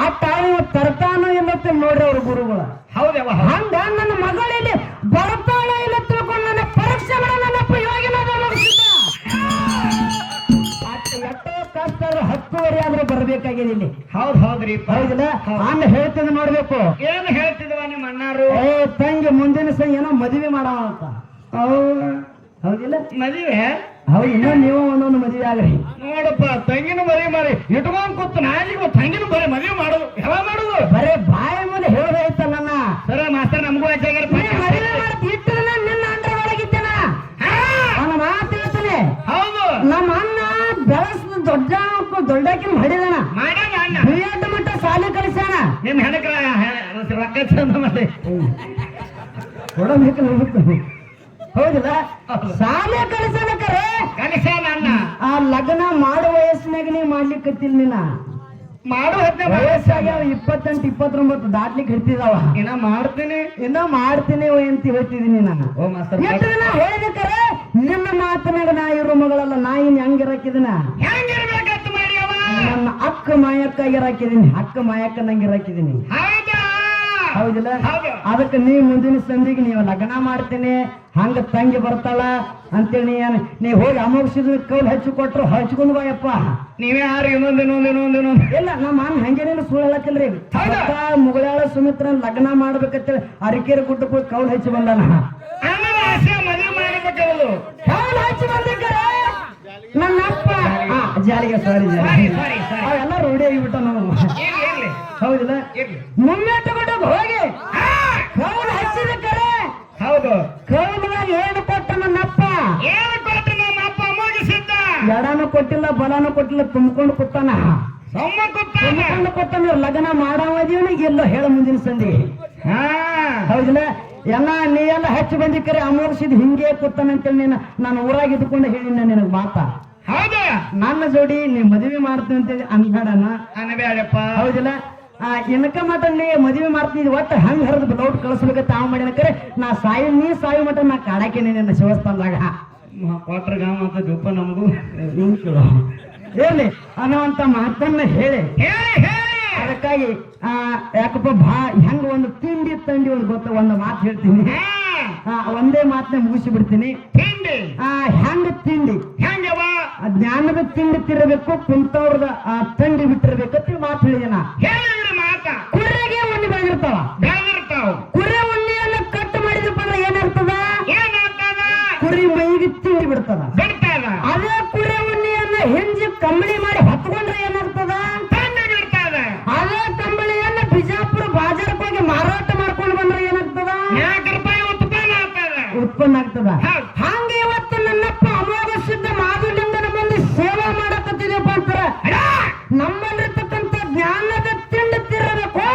ಆ ತಾವು ತರ್ತಾನೋ ಇಲ್ಲತ್ತೆ ನೋಡ್ರಿ ಅವ್ರ ಗುರುಗಳು ಹೌದವ ಹಂಗ ನನ್ನ ಮಗಳಲ್ಲಿ ಬರ್ತಾನೋ ಇಲ್ಲ ತಿಳ್ಕೊಂಡು ನನ್ನ ಪರೀಕ್ಷೆ ಮಾಡ ನನ್ನಪ್ಪ ಯೋಗಿನಾದ ಎಷ್ಟೋ ಕಷ್ಟ 10 ಆದ್ರೂ ಬರ್ಬೇಕಾಗಿದೆ ಇಲ್ಲಿ ಹೌದ್ರಿ ಹೌದಿಲ್ಲ ಆಮೇಲೆ ಹೇಳ್ತಿದ್ ನೋಡ್ಬೇಕು ಏನ್ ಹೇಳ್ತಿದ್ವ ನಿಮ್ಮ ಅಣ್ಣಾರು ತಂಗಿ ಮುಂದಿನ ಸಹ ಏನೋ ಮದುವೆ ಮಾಡವ ಅಂತ ಹೌದಿಲ್ಲ ಮದುವೆ ಹೌದು ಇನ್ನೂ ನೀವು ಒಂದೊಂದು ಮದುವೆ ಆಗ್ರಿ ನೋಡಪ್ಪ ತಂಗಿನ ಮದುವೆ ಮಾಡಿ ಇಟ್ಕೊಂಡ್ ಕೂತು ನಾಜಿಗೂ ತಂಗಿನ ಬರೀ ಮದುವೆ ಮಾಡೋದು ಯಾವ ಮಾಡೋದು ಬರೇ ಬಾಯಿ ಮೇಲೆ ಹೇಳೋದೈತ ನನ್ನ ಸರ ಮಾಸ್ತರ್ ನಮಗೂ ಹೆಚ್ಚಾಗ್ಯಾರ ಮದುವೆ ಮಾಡ್ತಿ ಇಟ್ಟು ನಿನ್ನ ಅಂಡ್ರ ಒಳಗಿದ್ದೇನ ಅವನ ಮಾತು ಹೇಳ್ತಾನೆ ಹೌದು ನಮ್ಮ ಅಣ್ಣ ಬೆಳೆಸಿದ ದೊಡ್ಡಕಿನ ಹೊಡಿದಾನ ಮಾಡ್ಯಾನ ಅಣ್ಣ ಬಿಎಡ್ ಮಟ್ಟ ಸಾಲಿ ಕಲಿಸ್ಯಾನ ನಿಮ್ ಹೆಣಕ್ರ ರೊಕ್ಕ ಚಂದ ಮಾಡಿ ಕೊಡಬೇಕು ಹೌದಿಲ್ಲ ಸಾಲೆ ಕಲಿಸಲಕರೆ ಕಲಿಸ್ಯಾನ ಅಣ್ಣ ಆ ಲಗ್ನ ಮಾಡೋ ವಯಸ್ಸಿನಾಗ ನೀ ಮಾಡ್ಲಿಕ್ಕತ್ತಿಲ್ಲ ನೀನ ಮಾಡು ವಯಸ್ಸಾಗ್ಯಾವ 28 29 ದಾಟ್ಲಿಕ್ಕೆ ಹಿಡ್ತಿದಾವ ಇನ್ನ ಮಾಡ್ತೀನಿ ಇನ್ನ ಮಾಡ್ತೀನಿ ಅಂತ ಹೇಳ್ತಿದೀನಿ ನಾನು ಓ ಮಾಸ್ತರ್ ಎಷ್ಟು ದಿನ ಹೇಳಿದಕರೆ ನಿನ್ನ ಮಾತನಾಗ ನಾ ಇರೋ ಮಗಳಲ್ಲ ನಾ ಇನ್ ಹೆಂಗಿರಾಕಿದಿನ ಹೆಂಗಿರ್ಬೇಕಂತ ಮಾಡಿ ಅವ ನನ್ನ ಅಕ್ಕ ಮಾಯಕ್ಕಾಗಿರಾಕಿದೀನಿ ಅಕ್ಕ ಮಾಯಕ್ಕ ನಂಗಿರಾಕಿದೀನಿ ಹೌದಾ ಹೌದಿಲ್ಲ ಹೌದು. ಅದಕ್ಕೆ ನೀ ಮುಂದಿನ ಸಂದಿಗೆ ನೀವು ಲಗ್ನ ಮಾಡ್ತೀನಿ ಹಂಗ ತಂಗಿ ಬರ್ತಾಳ ಅಂತೇಳಿ ನೀ ಹೋಗಿ ಅಮೋಘಸಿದ ಕೌಲ್ ಹಚ್ಚಿ ಕೊಟ್ರು ಹಚ್ಕೊಂಡ್ ಬಾಯಪ್ಪ ನೀವೇ ಯಾರು ಇನ್ನೊಂದು ಇಲ್ಲ ನಮ್ಮ ಅಣ್ಣ ಹಂಗೇನೇನು ಸುಳ್ಳು ಹೇಳತ್ತಿಲ್ರಿ ಮುಗಳಾಳ ಸುಮಿತ್ರ ಲಗ್ನ ಮಾಡ್ಬೇಕಂತೇಳಿ ಅರಿಕೆರೆ ಗುಡ್ಡಕ್ಕೆ ಹೋಗಿ ಕೌಲ್ ಹಚ್ಚಿ ಬಂದಾನ ಅಣ್ಣನ ಆಸೆ ಮದುವೆ ಮಾಡ್ಬೇಕವಳು ಕೌಲ್ ಹಚ್ಚಿ ಬಂದಿದ್ದಾರೆ ನನ್ನ ಅಪ್ಪ ಜಾಲಿಗೆ ಸಾರಿ ಅವೆಲ್ಲ ರೂಢಿ ಆಗಿಬಿಟ್ಟ ನಾವು ಇರ್ಲಿ ಹೌದಿಲ್ಲ ಇರ್ಲಿ ಮುಮ್ಮೆಟ್ಟು ಗುಡ್ಡಕ್ಕೆ ಹೋಗಿ ಕೌಲ್ ಹಚ್ಚಿದ ಕರೆ ಹೌದು ಕೌಲ್ದಾಗ ಏನು ಕೊಟ್ಟ ನನ್ನಪ್ಪ ಏನು ಕೊಟ್ಟು ನಮ್ಮ ಅಪ್ಪ ಮುಗಿಸಿದ್ದ ಎಡನು ಕೊಟ್ಟಿಲ್ಲ ಬಲನು ಕೊಟ್ಟಿಲ್ಲ ತುಂಬಿಕೊಂಡು ಕೂತಾನ ಸೊಮ್ಮ ಕೊಟ್ಟ ತುಂಬಿಕೊಂಡು ಕೂತಾನ ಲಗ್ನ ಮಾಡಾವದೀವನ ಎಲ್ಲೋ ಹೇಳ ಮುಂದಿನ ಸಂದಿ ಹಾ ಹೌದಿಲ್ಲ ಎಲ್ಲ ನೀ ಎಲ್ಲ ಹಚ್ಚಿ ಬಂದಿಕ್ಕರೆ ಅಮೋರ್ಸಿದ್ ಹಿಂಗೆ ಕೂತಾನಂತೇಳಿ ನೀನು ನಾನು ಊರಾಗ ಇದ್ಕೊಂಡು ಹೇಳಿನ ನಿನಗೆ ಮಾತಾ ಹೌದು ನನ್ನ ಜೋಡಿ ನೀ ಮದುವೆ ಮಾಡ್ತೀನಿ ಅಂತೇಳಿ ಅನ್ಬೇಡನ ಅನ್ಬೇಡಪ್ಪ ಹೌದಿಲ್ಲ ಇನ್ಕ ಮಟ ನೀ ಮದುವೆ ಮಾಡ್ತೀನಿ ಒಟ್ಟು ಹಂಗ ಹರಿದು ಬ್ಲೌಟ್ ಕಳಿಸ್ಬೇಕ ತಾವ್ ಮಾಡಿನ ಕರೆ ನಾ ನೀ ಸಾಯಿ ಮಟ ನಾ ಕಾಡಾಕೇನೆ ನಿನ್ನ ಶಿವಸ್ಥಾನದಾಗ ಕ್ವಾರ್ಟರ್ ಗಾಮ ಅಂತ ಜೊಪ್ಪ ನಮಗೂ ಹೇಳಿ ಅನ್ನುವಂತ ಮಾತನ್ನ ಹೇಳಿ ಅದಕ್ಕಾಗಿ ಯಾಕಪ್ಪ ಹೆಂಗ ಒಂದು ತಿಂಡಿ ತಂಡಿ ಒಂದು ಗೊತ್ತ ಒಂದು ಮಾತು ಹೇಳ್ತೀನಿ ಒಂದೇ ಮಾತನ್ನ ಮುಗಿಸಿ ಬಿಡ್ತೀನಿ ತಿಂಡಿ ಹೆಂಗ ತಿಂಡಿ ಹೆಂಗವ ಜ್ಞಾನದ ತಿಂಡಿ ತಿರಬೇಕು ಕುಂತವ್ರದ ತಂಡಿ ಬಿಟ್ಟಿರ್ಬೇಕು ಅಂತ ಮಾತು ಹೇಳಿದನ ಹೇಳಿದ್ರಿ ಮಾತ ಕುರ್ರೆಗೆ ಉಣ್ಣಿ ಬೆಳೆದಿರ್ತಾವ ಬೆಳೆದಿರ್ತಾವ ಕುರಿ ಉಣ್ಣಿಯನ್ನ ಕಟ್ ಮಾಡಿದಪ್ಪ ಅಂದ್ರೆ ಏನಾಗ್ತದ ಏನಾಗ್ತದ ಕುರಿ ಮೈಗೆ ತಿಂಡಿ ಬಿಡ್ತದ ಬಿಡ್ತದ ಅದೇ ಕುರಿ ಉಣ್ಣಿಯನ್ನ ಹಿಂಜಿ ಕಂಬಳಿ ಮಾಡಿ ಹೊತ್ಕೊಂಡ್ರೆ ಏನಾಗ್ತದ ತಂದು ಬಿಡ್ತದ ಅದೇ ಕಂಬಳಿಯನ್ನ ಬಿಜಾಪುರ ಬಾಜಾರಕ್ಕೆ ಹೋಗಿ ಮಾರಾಟ ಮಾಡ್ಕೊಂಡು ಬಂದ್ರೆ ಏನಾಗ್ತದ ₹4 ಉತ್ಪನ್ನ ಆಗ್ತದ ಹೌದು. ಹಂಗ ಇವತ್ತು ನನ್ನಪ್ಪ ಅಮೋಘ ಸಿದ್ಧ ಮಾಧುಲಿಂಗನ ಬಂದು ಸೇವೆ ಮಾಡಕತ್ತಿದೆಯಪ್ಪ ಅಂತಾರೆ ನಮ್ಮಲ್ಲಿರ್ತಕ್ಕಂಥ ಜ್ಞಾನದ ತಿಂಡಿ ತಿರಬೇಕು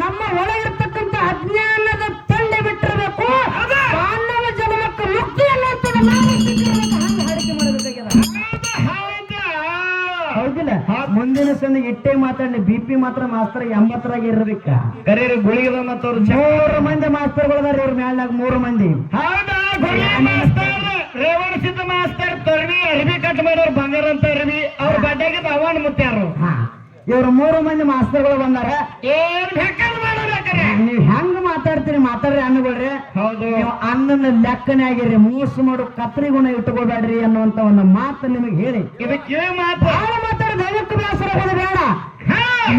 ನಮ್ಮ ಒಳಗಿರ್ತಕ್ಕಂಥ ಅಜ್ಞಾನದ ತಂಡಿ ಬಿಟ್ಟಿರಬೇಕು ಮಾನವ ಜನ್ಮಕ್ಕೆ ಮುಕ್ತಿ ಅನ್ನುವಂಥದ್ದು ನಾವು ಹಂಗ ಹಾಡಿಕೆ ಮಾಡಬೇಕಾಗ್ಯದ ಹೌದಿಲ್ಲ ಮುಂದಿನ ಸಂದಿಗೆ ಇಟ್ಟೆ ಮಾತಾಡಿ BP ಮಾತ್ರ ಮಾಸ್ತರ್ 80ರಾಗ ಇರ್ಬೇಕ ಕರೀರಿ ಗುಳಿಗೆ ಮತ್ತವ್ರು 3 ಮಂದಿ ಮಾಸ್ತರ್ಗಳದಾರ ಇವ್ರ ಮ್ಯಾಲ್ನಾಗ 3 ಮಂದಿ ಹೌದಾ ಮಾಸ್ತರ್ ರೇವಣ ಸಿದ್ಧ ಮಾಸ್ತರ್ ತರ್ವಿ ಅರಿವಿ ಕಟ್ ಮಾಡೋರು ಬಂಗಾರ ಅಂತ ಅರಿವಿ ಅವ್ರ ಬಡ್ಡೆಗೆ ಅವನ್ ಮುತ್ಯಾರು ಇವ್ರು 3 ಮಂದಿ ಮಾಸ್ತರ್ಗಳು ಬಂದಾರ ಏನ್ ಬೇಕಾದ್ ಮಾಡೋರ್ಯಾಕರೆ ನೀವ್ ಹೆಂಗ್ ಮಾತಾಡ್ತೀರಿ ಮಾತಾಡ್ರಿ ಅನ್ನಗೊಳ್ರಿ ಹೌದು ನೀವು ಅನ್ನನ ಲೆಕ್ಕನೇ ಆಗಿರಿ ಮೋಸ ಮಾಡು ಕತ್ರಿ ಗುಣ ಇಟ್ಟುಕೋಬೇಡ್ರಿ ಅನ್ನುವಂತ ಒಂದು ಮಾತು ನಿಮಗೆ ಹೇಳಿ ಇದಕ್ಕೆ ಮಾತು ಭಾಳ ಮಾತಾಡ ದಯವಿಟ್ಟು ಬೇಸರ ಆಗೋದು ಬೇಡ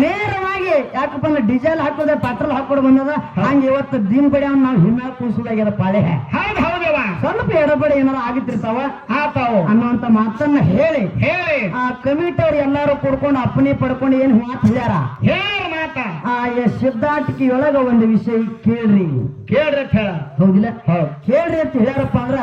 ನೇರವಾಗಿ ಯಾಕಪ್ಪ ಅಂದ್ರೆ ಡೀಸೆಲ್ ಹಾಕೋದೆ ಪೆಟ್ರೋಲ್ ಹಾಕೋದು ಬಂದದ ಹಂಗ ಇವತ್ತು ದಿನ ಬಡಿ ಅವ್ನ ನಾವು ಹಿಮ್ಮ್ಯಾಗ ಕುಣಿಸೋದಾಗ್ಯದ ಪಾಳೆ ಹೌದು ಹೌದವ ಸ್ವಲ್ಪ ಎಡಬಡಿ ಏನಾರ ಆಗಿರ್ತಿರ್ತಾವ ಆತಾವು ಅನ್ನುವಂತ ಮಾತನ್ನ ಹೇಳಿ ಆ ಕಮಿಟಿ ಅವ್ರು ಎಲ್ಲಾರು ಕುಡ್ಕೊಂಡು ಅಪ್ಪನಿ ಪಡ್ಕೊಂಡು ಏನ್ ಮಾತು ಹೇಳ್ಯಾರ ಹೇಳ ಮಾತ ಸಿದ್ಧಾಟಿಕೆಯೊಳಗ ಒಂದು ವಿಷಯ ಕೇಳ್ರಿ ಕೇಳ್ರಿ ಹೇಳ ಹೌದಿಲ್ಲ ಕೇಳ್ರಿ ಅಂತ ಹೇಳ್ಯಾರಪ್ಪ ಅಂದ್ರ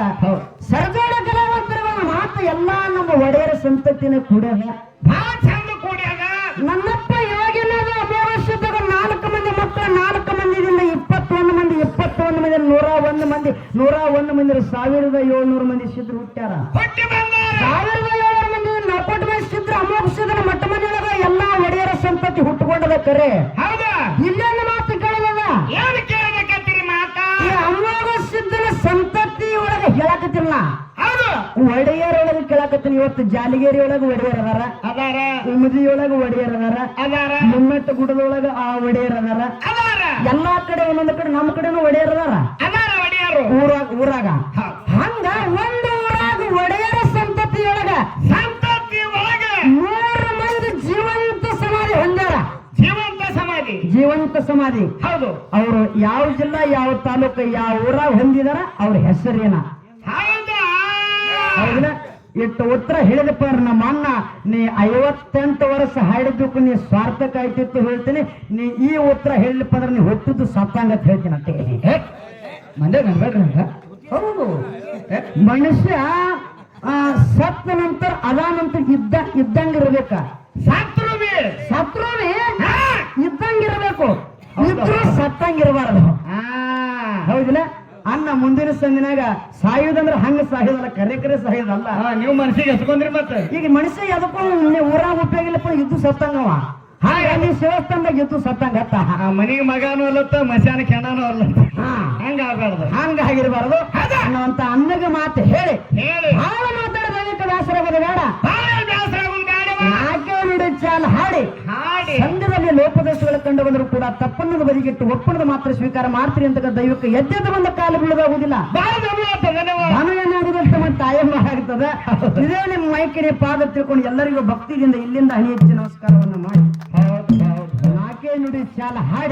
ಸರ್ಜೋಡ ಕಲಾವಂತರ ಮಾತು ಎಲ್ಲಾ ನಮ್ಮ ಒಡೆಯರ ಸಂತತಿನ ಕೂಡ್ಯಾರ ಬಹಳ ಚಂದ ಕೂಡ್ಯಾಗ ನನ್ನಪ್ಪ ಯೋಗಿನದ ಅಮಾವಾಸ್ಯದಾಗ 4 ಮಂದಿ ಮಕ್ಕಳು 4 ಮಂದಿದಿಂದ 21 ಮಂದಿ 101 ಮಂದಿ 101 ಮಂದಿ 1700 ಮಂದಿ ಸಿದ್ಧರು ಹುಟ್ಟ್ಯಾರ ಹುಟ್ಟಿ ಬಂದಾರ 1700 ಮಂದಿ ನಕೋಟ ಮಂದಿ ಸಿದ್ಧರು ಅಮಾವಾಸ್ಯದ ಮಟ್ಟ ಮಂದಿಯೊಳಗ ಎಲ್ಲಾ ಒಡೆಯರ ಸಂತತಿ ಹುಟ್ಟುಕೊಂಡದ ಕರೆ ಹೌದಾ ಇಲ್ಲೇನು ಮಾತು ಕೇಳದ ಏನು ಕೇಳಬೇಕಂತೀರಿ ಮಾತ ಈ ಅಮಾವಾಸ್ಯದ ಸಂತತಿ ಒಳಗ ಹೇಳಕತ್ತಿಲ್ಲ ಹೌದು ಒಡೆಯರೊಳಗೆ ಕೇಳಕತ್ತೀನಿ ಇವತ್ತು ಜಾಲಿಗೇರಿ ಒಳಗ ಒಡೆಯರ್ ಅದಾರ ಅದಾರ ಉಮದಿಯೊಳಗ ಒಡೆಯರ್ ಅದಾರ ಅದಾರ ಮುಮ್ಮೆಟ್ಟ ಗುಡದೊಳಗ ಆ ಒಡೆಯರ್ ಅದಾರ ಅದಾರ ಎಲ್ಲಾ ಕಡೆ ಒಂದೊಂದು ಕಡೆ ನಮ್ಮ ಕಡೆನೂ ಒಡೆಯರ್ ಅದಾರ ಅದಾರ ಒಡೆಯರು ಊರಾಗ ಹಂಗ ಒಂದು ಊರಾಗ ಒಡೆಯರ ಸಂತತಿಯೊಳಗ ಸಂತತಿ ಒಳಗ 3 ಮಂದಿ ಜೀವಂತ ಸಮಾಧಿ ಹೊಂದ್ಯಾರ ಜೀವಂತ ಸಮಾಧಿ ಜೀವಂತ ಸಮಾಧಿ ಹೌದು ಅವ್ರ ಅವರು ಯಾವ ಜಿಲ್ಲಾ ಯಾವ ತಾಲೂಕು ಯಾವ ಊರಾಗ ಹೊಂದಿದಾರ ಅವ್ರ ಹೆಸರೇನ ಹೌದಾ ಹೌದಿಲ್ಲ ಇಟ್ಟು ಉತ್ತರ ಹೇಳಿದಪ್ಪ ನಮ್ಮ ಅಣ್ಣ ನೀ 58 ವರ್ಷ ಹಾಡಿದ್ದಕ್ಕೂ ನೀ ಸ್ವಾರ್ಥಕ ಆಯ್ತಿತ್ತು ಹೇಳ್ತೀನಿ ನೀ ಈ ಉತ್ತರ ಹೇಳಿಲ್ಲಪ್ಪ ಅಂದ್ರೆ ನೀ ಹುಟ್ಟಿದ್ದು ಸತ್ತಂಗತ್ ಹೇಳ್ತೀನಿ ಅಂತ ಮಂಡ್ಯ ಗಂಡ್ಬೇಡ್ರಂಗ ಹೌದು ಮನುಷ್ಯ ಸತ್ತ ನಂತರ ಅದಾನಂತರ ಇದ್ದಂಗಿರ್ಬೇಕ ಸತ್ರುವಿ ಇದ್ದಂಗಿರ್ಬೇಕು ಇದ್ರು ಸತ್ತಂಗಿರ್ಬಾರ್ದು ಹೌದಿಲ್ಲ ಅನ್ನ ಮುಂದಿನ ಸಂದಿನಾಗ ಸಾಯುದಂದ್ರೆ ಹಂಗ ಸಾಯೋದಲ್ಲ ಕರೆ ಸಾಯೋದಲ್ಲ ನೀವು ಮನಸ್ಸಿಗೆ ಹಚ್ಕೊಂಡ್ರಿ ಮತ್ತೆ ಈಗ ಮನುಷ್ಯ ಎದಕ್ಕೂ ಊರಾಗ ಉಪಯೋಗಿಲ್ಲಪ್ಪ ಇದ್ದು ಸತ್ತಂಗವ ಹಾಗ ನೀ ಶಿವಸ್ಥಾನದಾಗ ಇದ್ದು ಸತ್ತಂಗತ್ತ ಮನಿಗೆ ಮಗನೂ ಅಲ್ಲತ್ತ ಮಶಾನ ಕೆಣನೂ ಅಲ್ಲತ್ತ ಹಂಗ ಆಗ್ಬಾರ್ದು ಹಂಗಾಗಿರ್ಬಾರ್ದು ಅನ್ನೋಂತ ಅನ್ನಗ ಮಾತು ಹೇಳಿ ಹೇಳಿ ಬಹಳ ಮಾತಾಡೋದಕ್ಕೆ ಬೇಸರಾಗೋದು ಬೇಡ ನಾಲ್ಕೇ ನುಡಿ ಚಾಲ್ ಹಾಡಿ ಸಂಘದಲ್ಲಿ ಲೋಪದೋಷಗಳು ಕಂಡು ಬಂದರೂ ಕೂಡ ತಪ್ಪನ್ನದ ಬದಿಗಿಟ್ಟು ಒಪ್ಪಣದ ಮಾತ್ರ ಸ್ವೀಕಾರ ಮಾಡ್ತೀರಿ ಅಂತ ದೈವಕ್ಕೆ ಎದ್ದೆದ್ದು ಬಂದ ಕಾಲ ಬೀಳೋದಾಗುದಿಲ್ಲ ನಾನು ಏನಾಗುದಂತ ಮತ್ತೆ ತಾಯಮ್ಮ ಆಗ್ತದೆ ಇದೇ ನಿಮ್ಮ ಮೈಕಿನ ಪಾದ ತಿಳ್ಕೊಂಡು ಎಲ್ಲರಿಗೂ ಭಕ್ತಿಯಿಂದ ಇಲ್ಲಿಂದ ಹಣಿ ಹೆಚ್ಚಿ ನಮಸ್ಕಾರವನ್ನು ಮಾಡಿ ನಾಲ್ಕೇ ನುಡಿ ಚಾಲ ಹಾಡಿ